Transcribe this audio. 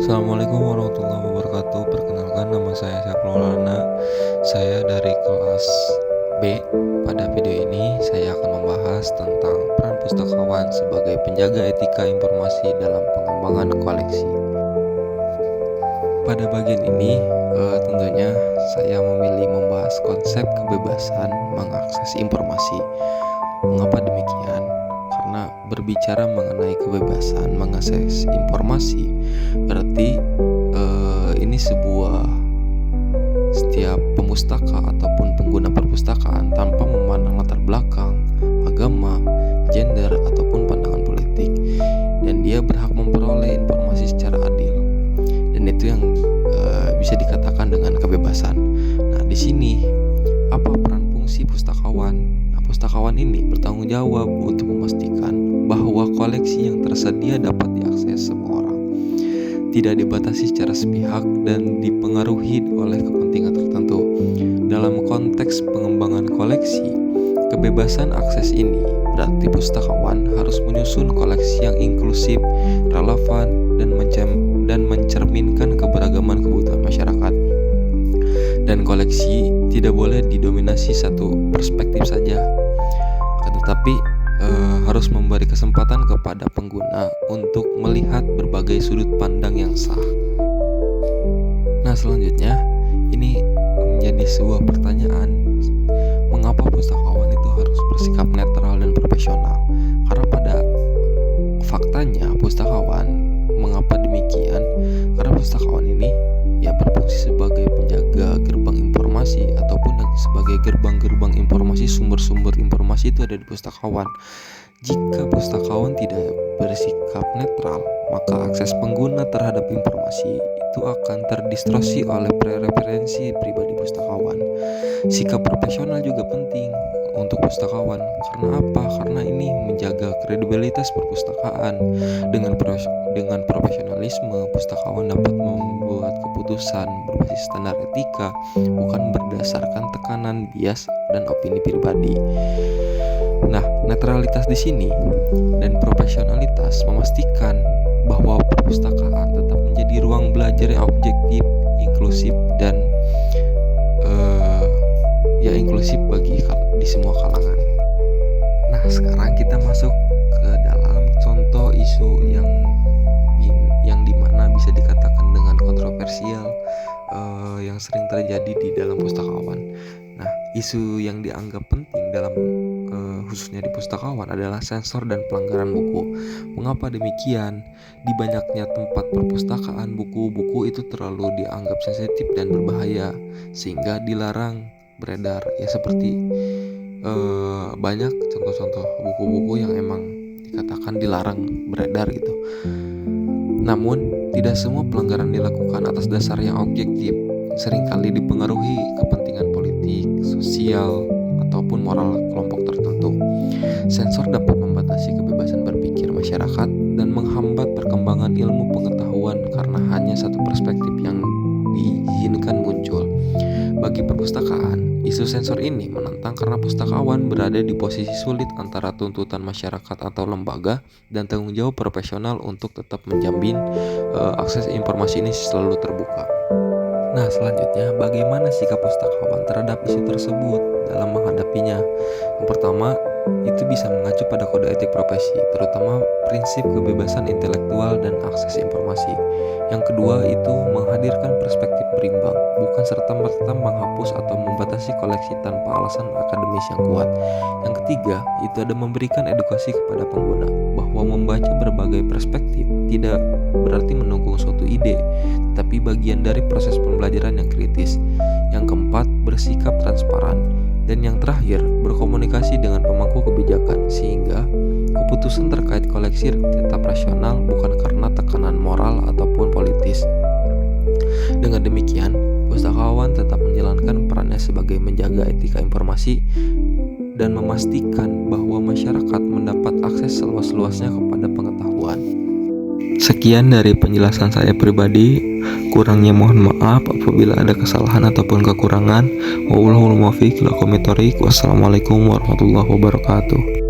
Assalamualaikum warahmatullahi wabarakatuh. Perkenalkan, nama saya Syafrul Maulana. Saya dari kelas B. Pada video ini saya akan membahas tentang peran pustakawan sebagai penjaga etika informasi dalam pengembangan koleksi. Pada bagian ini tentunya saya memilih membahas konsep kebebasan mengakses informasi. Mengapa demikian? Karena berbicara mengenai kebebasan mengakses informasi berarti ini setiap pemustaka ataupun pengguna perpustakaan tanpa memandang latar belakang, agama, gender ataupun pandangan politik, dan dia berhak memperoleh informasi secara adil, dan itu yang bisa dikatakan dengan kebebasan. Nah, di sini apa peran fungsi pustakawan? Nah, pustakawan ini bertanggung jawab untuk memastikan bahwa koleksi yang tersedia dapat diakses semua orang, tidak dibatasi secara sepihak dan dipengaruhi oleh kepentingan tertentu. Dalam konteks pengembangan koleksi, kebebasan akses ini berarti pustakawan harus menyusun koleksi yang inklusif, relevan, dan mencerminkan keberagaman kebutuhan masyarakat. Dan koleksi tidak boleh didominasi satu perspektif saja, tetapi harus memberi kesempatan kepada pengguna untuk melihat berbagai sudut pandang yang sah. Nah, selanjutnya ini menjadi sebuah pertanyaan, mengapa pustakawan itu harus bersikap netral dan profesional? Karena pada faktanya pustakawan, mengapa demikian? Karena pustakawan ini berfungsi sebagai penjaga gerbang informasi ataupun sebagai gerbang-gerbang informasi. Sumber-sumber informasi itu ada di pustakawan. Jika pustakawan tidak bersikap netral, maka akses pengguna terhadap informasi itu akan terdistorsi oleh preferensi pribadi pustakawan. Sikap profesional juga penting untuk pustakawan. Karena apa? Karena ini menjaga kredibilitas perpustakaan. Dengan profesionalisme, pustakawan dapat membuat keputusan berbasis standar etika, bukan berdasarkan tekanan, bias, dan opini pribadi. Nah, netralitas di sini dan profesionalitas memastikan bahwa perpustakaan tetap menjadi ruang belajar yang objektif, inklusif, dan inklusif di semua kalangan. Nah, sekarang kita masuk ke dalam contoh isu yang dimana bisa dikatakan dengan kontroversial yang sering terjadi di dalam pustakawan. Nah, isu yang dianggap penting dalam khususnya di pustakawan adalah sensor dan pelanggaran buku. Mengapa demikian? Di banyaknya tempat perpustakaan, buku-buku itu terlalu dianggap sensitif dan berbahaya sehingga dilarang beredar. Ya, seperti banyak contoh-contoh buku-buku yang emang dikatakan dilarang beredar gitu. Namun tidak semua pelanggaran dilakukan atas dasar yang objektif. Seringkali dipengaruhi kepentingan politik, sosial, ataupun moral kelompok tertentu. Sensor dapat membatasi kebebasan berpikir masyarakat dan menghambat perkembangan ilmu pengetahuan karena hanya satu perspektif yang diizinkan muncul. Bagi perpustakaan, isu sensor ini menentang karena pustakawan berada di posisi sulit antara tuntutan masyarakat atau lembaga dan tanggung jawab profesional untuk tetap menjamin akses informasi ini selalu terbuka. Nah, selanjutnya bagaimana sikap pustakawan terhadap isu tersebut dalam menghadapinya? Yang pertama, itu bisa mengacu pada kode etik profesi, terutama prinsip kebebasan intelektual dan akses informasi. Yang kedua, itu menghadirkan perspektif berimbang, bukan serta-merta menghapus atau membatasi koleksi tanpa alasan akademis yang kuat. Yang ketiga, itu ada memberikan edukasi kepada pengguna bahwa membaca berbagai perspektif tidak berarti mendukung suatu ide, tapi bagian dari proses pembelajaran yang kritis. Yang keempat, bersikap transparan. Dan yang terakhir, berkomunikasi dengan pemangku kebijakan sehingga keputusan terkait koleksi tetap rasional, bukan karena tekanan moral ataupun politis. Dengan demikian, pustakawan tetap menjalankan perannya sebagai menjaga etika informasi dan memastikan bahwa masyarakat mendapat akses seluas-luasnya kepada pengetahuan. Sekian dari penjelasan saya pribadi. Kurangnya mohon maaf apabila ada kesalahan ataupun kekurangan. Wassalamualaikum warahmatullahi wabarakatuh.